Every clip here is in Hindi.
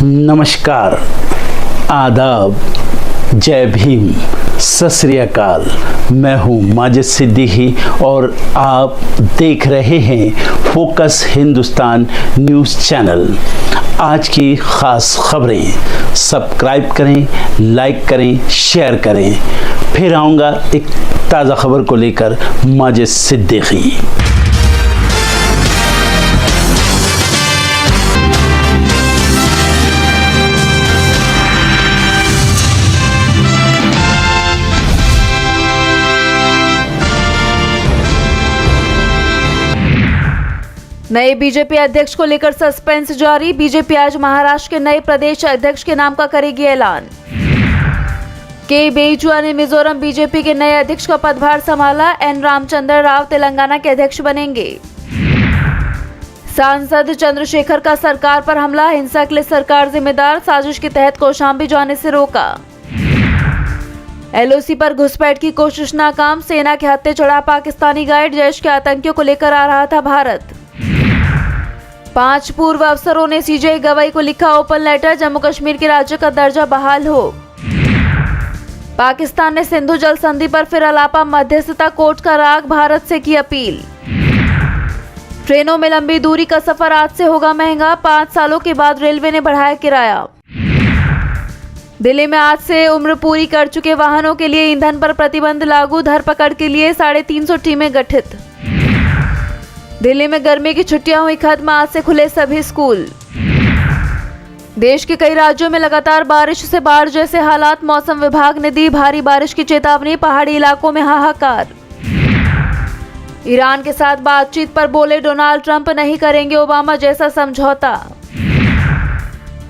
नमस्कार, आदाब, जय भीम, सत श्री अकाल। मैं हूँ माजिद सिद्दीकी और आप देख रहे हैं फोकस हिंदुस्तान न्यूज़ चैनल। आज की ख़ास खबरें सब्सक्राइब करें, लाइक करें, शेयर करें। फिर आऊँगा एक ताज़ा खबर को लेकर माजिद सिद्दीकी। नए बीजेपी अध्यक्ष को लेकर सस्पेंस जारी। बीजेपी आज महाराष्ट्र के नए प्रदेश अध्यक्ष के नाम का करेगी ऐलान। के बेजुआ ने मिजोरम बीजेपी के नए अध्यक्ष का पदभार संभाला। एन रामचंद्र राव तेलंगाना के अध्यक्ष बनेंगे। सांसद चंद्रशेखर का सरकार पर हमला, हिंसा के लिए सरकार जिम्मेदार, साजिश के तहत कौशाम्बी जाने से रोका। एलओसी पर घुसपैठ की कोशिश नाकाम, सेना के हत्थे चढ़ा पाकिस्तानी गाइड, जैश के आतंकियों को लेकर आ रहा था भारत। 5 पूर्व अफसरों ने सीजेआई गवाही को लिखा ओपन लेटर, जम्मू कश्मीर के राज्य का दर्जा बहाल हो। पाकिस्तान ने सिंधु जल संधि पर फिर अलापा, मध्यस्थता कोर्ट का राग, भारत से की अपील। ट्रेनों में लंबी दूरी का सफर आज से होगा महंगा, 5 सालों के बाद रेलवे ने बढ़ाया किराया। दिल्ली में आज से उम्र पूरी कर चुके वाहनों के लिए ईंधन पर प्रतिबंध लागू, धरपकड़ के लिए 350 टीमें गठित। दिल्ली में गर्मी की छुट्टियां हुई खत्म, आज से खुले सभी स्कूल। देश के कई राज्यों में लगातार बारिश से बाढ़ जैसे हालात, मौसम विभाग ने दी भारी बारिश की चेतावनी, पहाड़ी इलाकों में हाहाकार। ईरान के साथ बातचीत पर बोले डोनाल्ड ट्रंप, नहीं करेंगे ओबामा जैसा समझौता।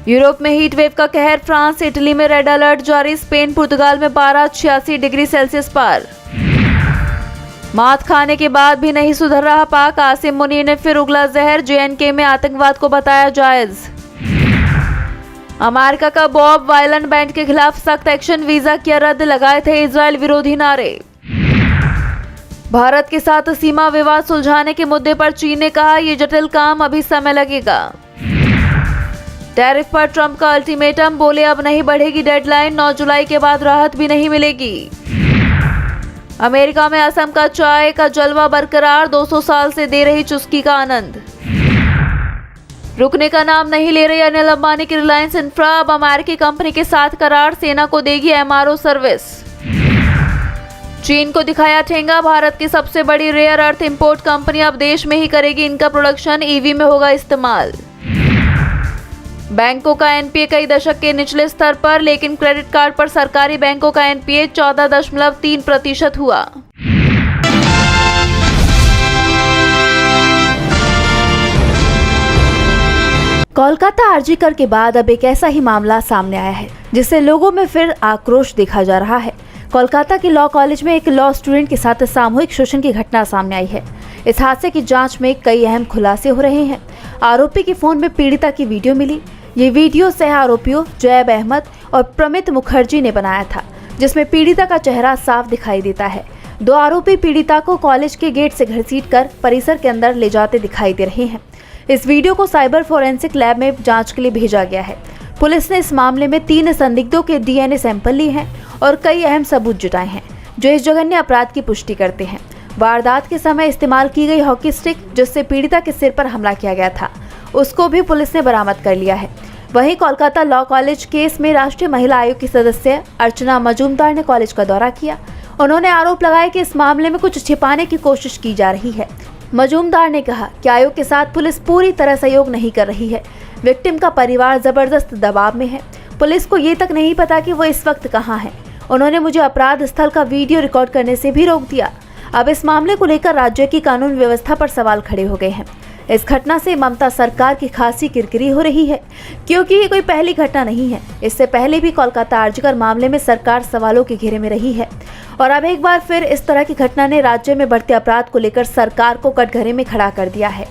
यूरोप में हीट वेव का कहर, फ्रांस इटली में रेड अलर्ट जारी, स्पेन पुर्तगाल में 86 डिग्री सेल्सियस पार। मात खाने के बाद भी नहीं सुधर रहा पाक, आसिम मुनीर ने फिर उगला जहर, जेएनके में आतंकवाद को बताया जायज। अमेरिका का बॉब वायलन बैंड के खिलाफ सख्त एक्शन, वीजा किया रद्द, लगाए थे इजराइल विरोधी नारे। भारत के साथ सीमा विवाद सुलझाने के मुद्दे पर चीन ने कहा, यह जटिल काम, अभी समय लगेगा। टैरिफ पर ट्रंप का अल्टीमेटम, बोले अब नहीं बढ़ेगी डेडलाइन, 9 जुलाई के बाद राहत भी नहीं मिलेगी। अमेरिका में असम का चाय का जलवा बरकरार, 200 साल से दे रही चुस्की का आनंद। रुकने का नाम नहीं ले रही अनिल अंबानी की रिलायंस इंफ्रा, अब अमेरिकी कंपनी के साथ करार, सेना को देगी एमआरओ सर्विस। चीन को दिखाया ठेंगा, भारत की सबसे बड़ी रेयर अर्थ इंपोर्ट कंपनी अब देश में ही करेगी इनका प्रोडक्शन, ईवी में होगा इस्तेमाल। बैंकों का एनपीए कई दशक के निचले स्तर पर, लेकिन क्रेडिट कार्ड पर सरकारी बैंकों का एनपीए 14.3% हुआ। कोलकाता आरजीकर के बाद अब एक ऐसा ही मामला सामने आया है जिससे लोगों में फिर आक्रोश देखा जा रहा है। कोलकाता के लॉ कॉलेज में एक लॉ स्टूडेंट के साथ सामूहिक शोषण की घटना सामने आई है। इस हादसे की जांच में कई अहम खुलासे हो रहे हैं। आरोपी के फोन में पीड़िता की वीडियो मिली। ये वीडियो सह आरोपियों जैब अहमद और प्रमित मुखर्जी ने बनाया था, जिसमें पीड़िता का चेहरा साफ दिखाई देता है। 2 आरोपी पीड़िता को कॉलेज के गेट से घसीटकर परिसर के अंदर ले जाते दिखाई दे रहे हैं। इस वीडियो को साइबर फोरेंसिक लैब में जांच के लिए भेजा गया है। पुलिस ने इस मामले में 3 संदिग्धों के डीएनए सैंपल लिए हैं और कई अहम सबूत जुटाए हैं जो इस जघन्य अपराध की पुष्टि करते हैं। वारदात के समय इस्तेमाल की गई हॉकी स्टिक जिससे पीड़िता के सिर पर हमला किया गया था, उसको भी पुलिस ने बरामद कर लिया है। वहीं कोलकाता लॉ कॉलेज केस में राष्ट्रीय महिला आयोग की सदस्य अर्चना मजूमदार ने कॉलेज का दौरा किया। उन्होंने आरोप लगाया कि इस मामले में कुछ छिपाने की कोशिश की जा रही है। मजूमदार ने कहा कि आयोग के साथ पुलिस पूरी तरह सहयोग नहीं कर रही है। विक्टिम का परिवार जबरदस्त दबाव में है। पुलिस को ये तक नहीं पता कि वो इस वक्त कहाँ है। उन्होंने मुझे अपराध स्थल का वीडियो रिकॉर्ड करने से भी रोक दिया। अब इस मामले को लेकर राज्य की कानून व्यवस्था पर सवाल खड़े हो गए हैं। इस घटना से ममता सरकार की खासी किरकिरी हो रही है, क्योंकि ये कोई पहली घटना नहीं है। इससे पहले भी कोलकाता आरजीकर मामले में सरकार सवालों के घेरे में रही है और अब एक बार फिर इस तरह की घटना ने राज्य में बढ़ते अपराध को लेकर सरकार को कटघरे में खड़ा कर दिया है।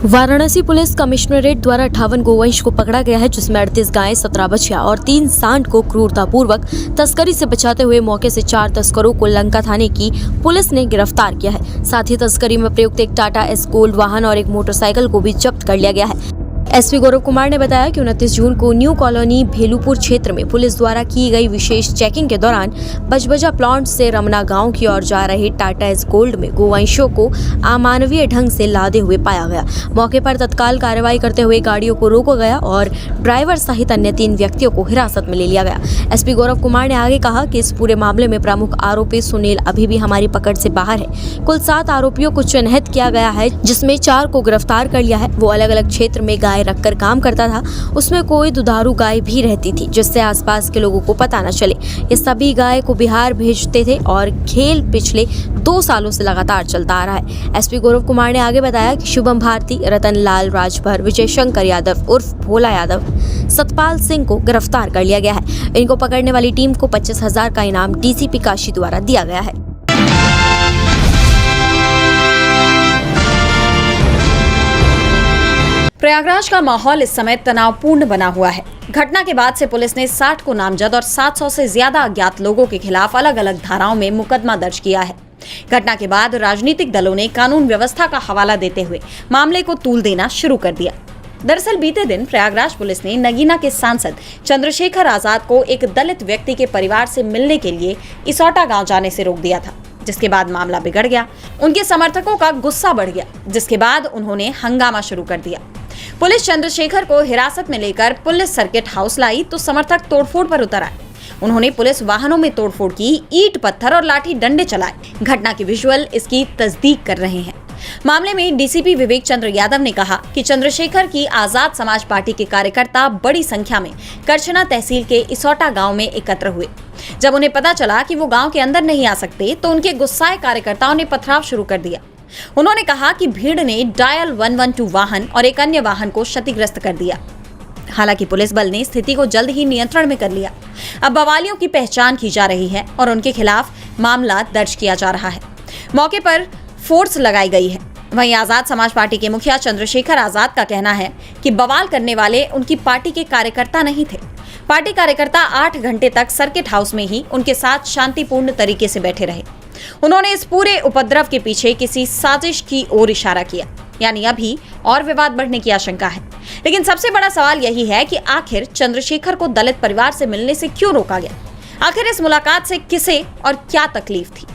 वाराणसी पुलिस कमिश्नरेट द्वारा 58 गोवंश को पकड़ा गया है, जिसमें 38 गायें, 17 बछिया और 3 सांड को क्रूरतापूर्वक तस्करी से बचाते हुए मौके से 4 तस्करों को लंका थाने की पुलिस ने गिरफ्तार किया है। साथ ही तस्करी में प्रयुक्त एक टाटा एस गोल्ड वाहन और एक मोटरसाइकिल को भी जब्त कर लिया गया है। एसपी गौरव कुमार ने बताया कि 29 जून को न्यू कॉलोनी भेलूपुर क्षेत्र में पुलिस द्वारा की गई विशेष चेकिंग के दौरान बजबजा प्लांट से रमना गांव की ओर जा रहे टाटा एस गोल्ड में गोवंशों को अमानवीय ढंग से लादे हुए पाया गया। मौके पर तत्काल कार्रवाई करते हुए गाड़ियों को रोका गया और ड्राइवर सहित अन्य 3 व्यक्तियों को हिरासत में ले लिया गया। एसपी गौरव कुमार ने आगे कहा कि इस पूरे मामले में प्रमुख आरोपी सुनील अभी भी हमारी पकड़ से बाहर है। कुल 7 आरोपियों को चिन्हित किया गया है, जिसमें 4 को गिरफ्तार कर लिया है। वो अलग अलग क्षेत्र में गाय रखकर काम करता था। उसमें कोई दुधारू गाय भी रहती थी, जिससे आसपास के लोगों को पता न चले। ये सभी गाय को बिहार भेजते थे और खेल पिछले 2 सालों से लगातार चलता आ रहा है। एसपी गौरव कुमार ने आगे बताया कि शुभम भारती, रतन लाल राजभर, विजय शंकर यादव उर्फ भोला यादव, सतपाल सिंह को गिरफ्तार कर लिया गया है। इनको पकड़ने वाली टीम को 25,000 का इनाम डीसीपी काशी द्वारा दिया गया है। प्रयागराज का माहौल इस समय तनावपूर्ण बना हुआ है। घटना के बाद से पुलिस ने 60 को नामजद और 700 से ज्यादा अज्ञात लोगों के खिलाफ अलग अलग धाराओं में मुकदमा दर्ज किया है। घटना के बाद राजनीतिक दलों ने कानून व्यवस्था का हवाला देते हुए मामले को तूल देना शुरू कर दिया। दरअसल बीते दिन प्रयागराज पुलिस ने नगीना के सांसद चंद्रशेखर आजाद को एक दलित व्यक्ति के परिवार से मिलने के लिए इसौटा गांव जाने से रोक दिया था, जिसके बाद मामला बिगड़ गया। उनके समर्थकों का गुस्सा बढ़ गया, जिसके बाद उन्होंने हंगामा शुरू कर दिया। पुलिस चंद्रशेखर को हिरासत में लेकर पुलिस सर्किट हाउस लाई तो समर्थक तोड़फोड़ पर उतर आए। उन्होंने पुलिस वाहनों में तोड़फोड़ की, ईंट पत्थर और लाठी डंडे चलाए। घटना के विजुअल इसकी तस्दीक कर रहे हैं। मामले में डीसीपी विवेक चंद्र यादव ने कहा कि चंद्रशेखर की आजाद समाज पार्टी के कार्यकर्ता बड़ी संख्या में करछना तहसील के इसौटा गांव में एकत्र हुए। जब उन्हें पता चला कि वो गांव के अंदर नहीं आ सकते तो उनके गुस्साए कार्यकर्ताओं ने पथराव शुरू कर दिया। उन्होंने कहा कि भीड़ ने डायल 112 वाहन और एक अन्य वाहन को क्षतिग्रस्त कर दिया। हालांकि पुलिस बल ने स्थिति को जल्द ही नियंत्रण में कर लिया। अब बवालियों की पहचान की जा रही है और उनके खिलाफ मामला दर्ज किया जा रहा है। मौके पर फोर्स लगाई गई है। वहीं आजाद समाज पार्टी के मुखिया चंद्रशेखर आजाद का कहना है कि बवाल करने वाले उनकी पार्टी के कार्यकर्ता नहीं थे। पार्टी कार्यकर्ता 8 घंटे तक सर्किट हाउस में ही उनके साथ शांतिपूर्ण तरीके से बैठे रहे। उन्होंने इस पूरे उपद्रव के पीछे किसी साजिश की ओर इशारा किया, यानी अभी और विवाद बढ़ने की आशंका है। लेकिन सबसे बड़ा सवाल यही है कि आखिर चंद्रशेखर को दलित परिवार से मिलने से क्यों रोका गया? आखिर इस मुलाकात से किसे और क्या तकलीफ थी?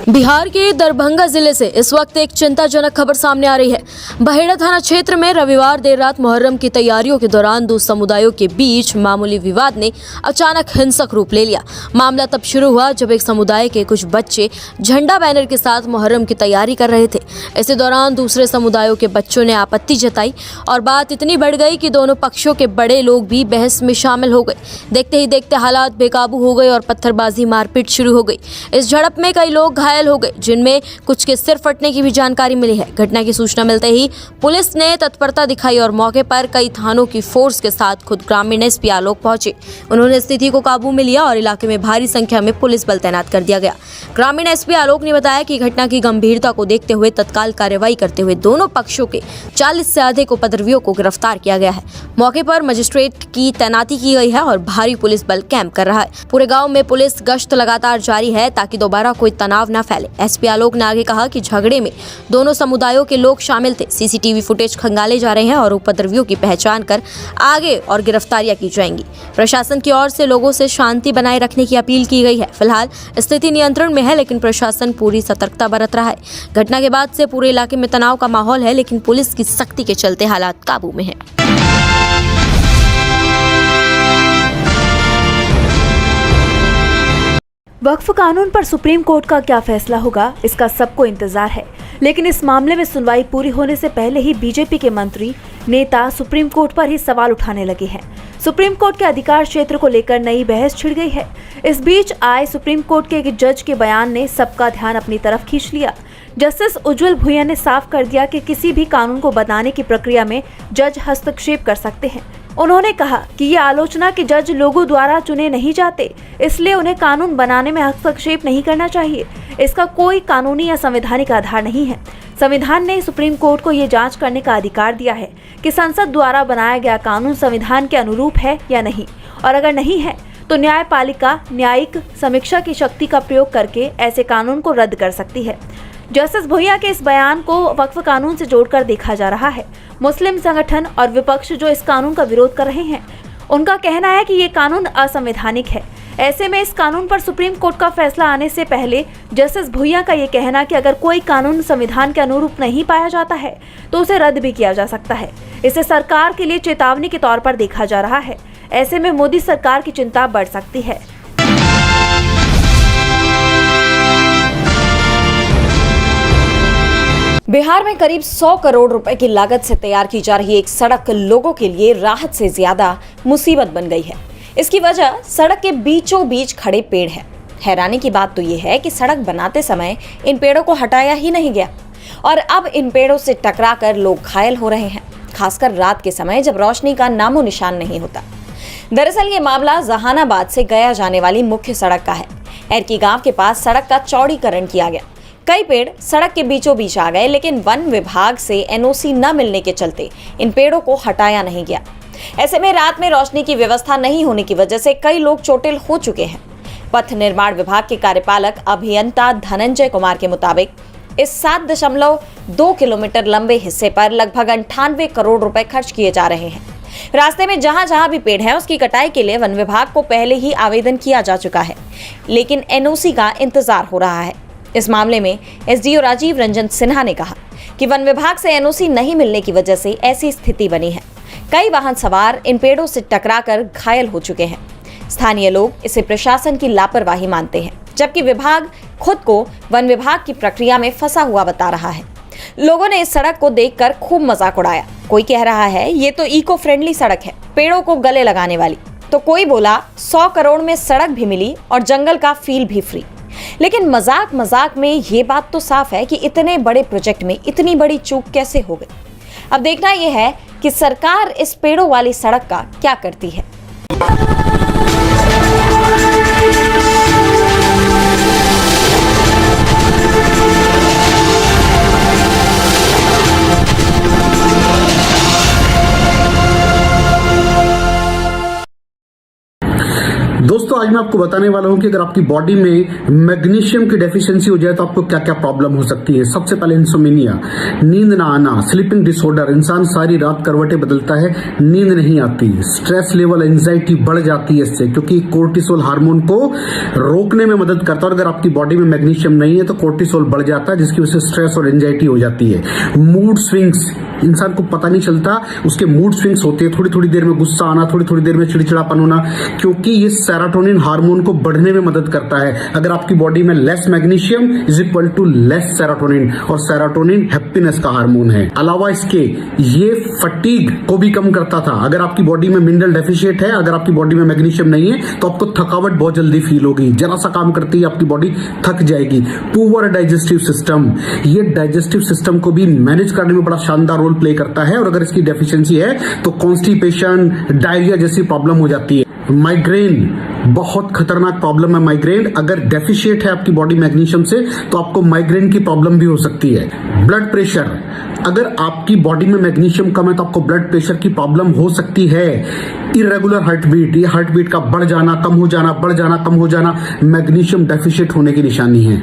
बिहार के दरभंगा जिले से इस वक्त एक चिंताजनक खबर सामने आ रही है। बहेड़ा थाना क्षेत्र में रविवार देर रात मुहर्रम की तैयारियों के दौरान 2 समुदायों के बीच मामूली विवाद ने अचानक हिंसक रूप ले लिया। मामला तब शुरू हुआ जब एक समुदाय के कुछ बच्चे झंडा बैनर के साथ मुहर्रम की तैयारी कर रहे थे। इसी दौरान दूसरे समुदायों के बच्चों ने आपत्ति जताई और बात इतनी बढ़ गई कि दोनों पक्षों के बड़े लोग भी बहस में शामिल हो गए। देखते ही देखते हालात बेकाबू हो गए और पत्थरबाजी मारपीट शुरू हो गई। इस झड़प में कई लोग घायल हो गए, जिनमें कुछ के सिर फटने की भी जानकारी मिली है। घटना की सूचना मिलते ही पुलिस ने तत्परता दिखाई और मौके पर कई थानों की फोर्स के साथ खुद ग्रामीण एसपी आलोक पहुंचे। उन्होंने स्थिति को काबू में लिया और इलाके में भारी संख्या में पुलिस बल तैनात कर दिया गया। ग्रामीण एसपी आलोक ने बताया कि घटना की गंभीरता को देखते हुए तत्काल कार्रवाई करते हुए दोनों पक्षों के 40 से अधिक उपद्रवियों को गिरफ्तार किया गया है। मौके पर मजिस्ट्रेट की तैनाती की गई है और भारी पुलिस बल कैंप कर रहा है। पूरे गाँव में पुलिस गश्त लगातार जारी है ताकि दोबारा कोई तनाव न फैले। एसपी आलोक ने आगे कहा कि झगड़े में दोनों समुदायों के लोग शामिल थे। सीसीटीवी फुटेज खंगाले जा रहे हैं और उपद्रवियों की पहचान कर आगे और गिरफ्तारियां की जाएंगी। प्रशासन की ओर से लोगों से शांति बनाए रखने की अपील की गई है। फिलहाल स्थिति नियंत्रण में है, लेकिन प्रशासन पूरी सतर्कता बरत रहा है। घटना के बाद से पूरे इलाके में तनाव का माहौल है, लेकिन पुलिस की सख्ती के चलते हालात काबू में है। वक्फ कानून पर सुप्रीम कोर्ट का क्या फैसला होगा, इसका सबको इंतजार है। लेकिन इस मामले में सुनवाई पूरी होने से पहले ही बीजेपी के मंत्री नेता सुप्रीम कोर्ट पर ही सवाल उठाने लगे हैं। सुप्रीम कोर्ट के अधिकार क्षेत्र को लेकर नई बहस छिड़ गई है। इस बीच आए सुप्रीम कोर्ट के एक जज के बयान ने सबका ध्यान अपनी तरफ खींच लिया। जस्टिस उज्जवल भुइयां ने साफ कर दिया कि किसी भी कानून को बनाने की प्रक्रिया में जज हस्तक्षेप कर सकते हैं। उन्होंने कहा कि ये आलोचना कि जज लोगों द्वारा चुने नहीं जाते, इसलिए उन्हें कानून बनाने में हस्तक्षेप नहीं करना चाहिए। इसका कोई कानूनी या संवैधानिक आधार नहीं है। संविधान ने सुप्रीम कोर्ट को ये जांच करने का अधिकार दिया है कि संसद द्वारा बनाया गया कानून संविधान के अनुरूप है या नहीं, और अगर नहीं है तो न्यायपालिका न्यायिक समीक्षा की शक्ति का प्रयोग करके ऐसे कानून को रद्द कर सकती है। जस्टिस भुइयां के इस बयान को वक्फ कानून से जोड़कर देखा जा रहा है। मुस्लिम संगठन और विपक्ष जो इस कानून का विरोध कर रहे हैं, उनका कहना है कि ये कानून असंवैधानिक है। ऐसे में इस कानून पर सुप्रीम कोर्ट का फैसला आने से पहले जस्टिस भुइयां का ये कहना कि अगर कोई कानून संविधान के अनुरूप नहीं पाया जाता है तो उसे रद्द भी किया जा सकता है, इसे सरकार के लिए चेतावनी के तौर पर देखा जा रहा है। ऐसे में मोदी सरकार की चिंता बढ़ सकती है। बिहार में करीब 100 करोड़ रुपए की लागत से तैयार की जा रही एक सड़क लोगों के लिए राहत से ज्यादा मुसीबत बन गई है। इसकी वजह सड़क के बीचों बीच खड़े पेड़ है। हैरानी की बात तो ये है कि सड़क बनाते समय इन पेड़ों को हटाया ही नहीं गया और अब इन पेड़ों से टकराकर लोग घायल हो रहे हैं, खासकर रात के समय जब रोशनी का नामो निशान नहीं होता। दरअसल ये मामला जहानाबाद से गया जाने वाली मुख्य सड़क का है। एरकी गांव के पास सड़क का चौड़ीकरण किया गया। कई पेड़ सड़क के बीचों बीच आ गए, लेकिन वन विभाग से एनओसी न मिलने के चलते इन पेड़ों को हटाया नहीं गया। ऐसे में रात में रोशनी की व्यवस्था नहीं होने की वजह से कई लोग चोटिल हो चुके हैं। पथ निर्माण विभाग के कार्यपालक अभियंता धनंजय कुमार के मुताबिक इस 7.2 किलोमीटर लंबे हिस्से पर लगभग 98 करोड़ रुपए खर्च किए जा रहे हैं। रास्ते में जहां जहां भी पेड़ है उसकी कटाई के लिए वन विभाग को पहले ही आवेदन किया जा चुका है, लेकिन एनओसी का इंतजार हो रहा है। इस मामले में एसडीओ राजीव रंजन सिन्हा ने कहा कि वन विभाग से एनओसी नहीं मिलने की वजह से ऐसी स्थिति बनी है। कई वाहन सवार इन पेड़ों से टकराकर घायल हो चुके हैं। स्थानीय लोग इसे प्रशासन की लापरवाही मानते हैं, जबकि विभाग खुद को वन विभाग की प्रक्रिया में फंसा हुआ बता रहा है। लोगों ने इस सड़क को देखकर खूब मजाक उड़ाया। कोई कह रहा है ये तो इको फ्रेंडली सड़क है, पेड़ों को गले लगाने वाली, तो कोई बोला 100 करोड़ में सड़क भी मिली और जंगल का फील भी फ्री। लेकिन मजाक मजाक में ये बात तो साफ है कि इतने बड़े प्रोजेक्ट में इतनी बड़ी चूक कैसे हो गई। अब देखना यह है कि सरकार इस पेड़ों वाली सड़क का क्या करती है। दोस्तों आज मैं आपको बताने वाला हूं कि अगर आपकी बॉडी में मैग्नीशियम की डेफिशिएंसी हो जाए तो आपको क्या क्या प्रॉब्लम हो सकती है। सबसे पहले इंसोमेनिया, नींद ना आना, स्लीपिंग डिसऑर्डर, इंसान सारी रात करवटें बदलता है, नींद नहीं आती, स्ट्रेस लेवल, एंजाइटी बढ़ जाती है इससे, क्योंकि कोर्टिसोल हार्मोन को रोकने में मदद करता है। और अगर आपकी बॉडी में मैग्नीशियम नहीं है तो कोर्टिसोल बढ़ जाता है, जिसकी वजह से स्ट्रेस और एंजाइटी हो जाती है। मूड स्विंग्स, इंसान को पता नहीं चलता उसके मूड स्विंग्स होते हैं, थोड़ी थोड़ी देर में गुस्सा आना, थोड़ी थोड़ी देर में चिड़चिड़ापन होना, क्योंकि ये सेरोटोनिन हार्मोन को बढ़ने में मदद करता है। अगर आपकी बॉडी में less magnesium is equal to less serotonin, और सेरोटोनिन हैप्पीनेस का हार्मोन है। अलावा इसके ये फटीग को भी कम करता था। अगर आपकी बॉडी में मिनरल डेफिशिएट है, अगर आपकी बॉडी में मैग्नीशियम नहीं है तो आपको थकावट बहुत जल्दी फील होगी, जरा सा काम करती है आपकी बॉडी थक जाएगी। पुअर डाइजेस्टिव सिस्टम, ये डाइजेस्टिव सिस्टम को भी मैनेज करने में बड़ा शानदार रोल प्ले करता है, और अगर इसकी डेफिशिएंसी है तो कॉन्स्टिपेशन, डायरिया जैसी प्रॉब्लम हो जाती है। माइग्रेन बहुत खतरनाक प्रॉब्लम है। माइग्रेन अगर डेफिशिएट है आपकी बॉडी मैग्नीशियम से तो आपको माइग्रेन की प्रॉब्लम भी हो सकती है। ब्लड प्रेशर, अगर आपकी बॉडी में मैग्नीशियम कम है तो आपको ब्लड प्रेशर की प्रॉब्लम हो सकती है। इरेगुलर हार्ट बीट, ये हार्ट बीट का बढ़ जाना, कम हो जाना, बढ़ जाना, कम हो जाना, मैग्नीशियम डेफिशिएट होने की निशानी है।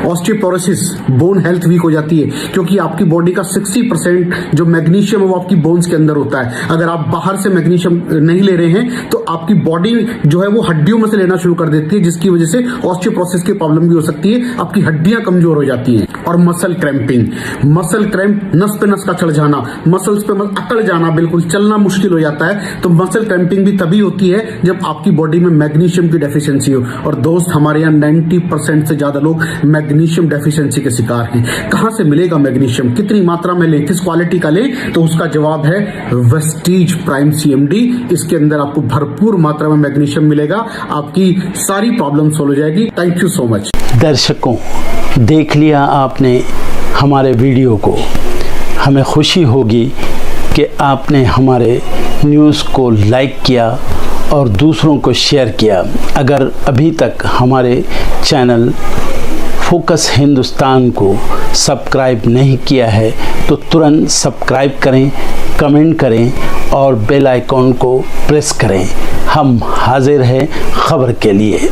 ऑस्टियोपोरोसिस, बोन हेल्थ वीक हो जाती है, क्योंकि आपकी बॉडी का 60% जो मैग्नीशियम है वो आपकी बोन्स के अंदर होता है। अगर आप बाहर से मैग्नीशियम नहीं ले रहे हैं तो आपकी बॉडी जो है वो हड्डियों में से लेना शुरू कर देती है, जिसकी वजह से ऑस्टियोपोरोसिस की प्रॉब्लम भी हो सकती है, आपकी हड्डियां कमजोर हो जाती हैं। और मसल क्रैम्पिंग, मसल क्रैम्प, नस पे नस का चढ़ जाना, मसल्स पे अकड़ जाना, बिल्कुल चलना मुश्किल हो जाता है। तो मसल क्रैम्पिंग भी तभी होती है जब आपकी बॉडी में मैग्नीशियम की डेफिशिएंसी हो। और दोस्त, हमारे यहाँ 90% से ज्यादा लोग मैग्नीशियम डेफिशिएंसी के शिकार हैं। कहां से मिलेगा मैग्नीशियम, कितनी मात्रा में लें, किस क्वालिटी का लें? तो उसका जवाब है वेस्टीज प्राइम CMD। इसके अंदर आपको भरपूर मात्रा में मैग्नीशियम मिलेगा, आपकी सारी प्रॉब्लम सॉल्व हो जाएगी। Thank you so much. दर्शकों, देख लिया आपने हमारे वीडियो को। हमें खुशी होगी कि आपने हमारे न्यूज़ को लाइक किया और दूसरों को शेयर किया। अगर अभी तक हमारे चैनल फोकस हिंदुस्तान को सब्सक्राइब नहीं किया है तो तुरंत सब्सक्राइब करें, कमेंट करें और बेल आइकॉन को प्रेस करें। हम हाजिर हैं खबर के लिए।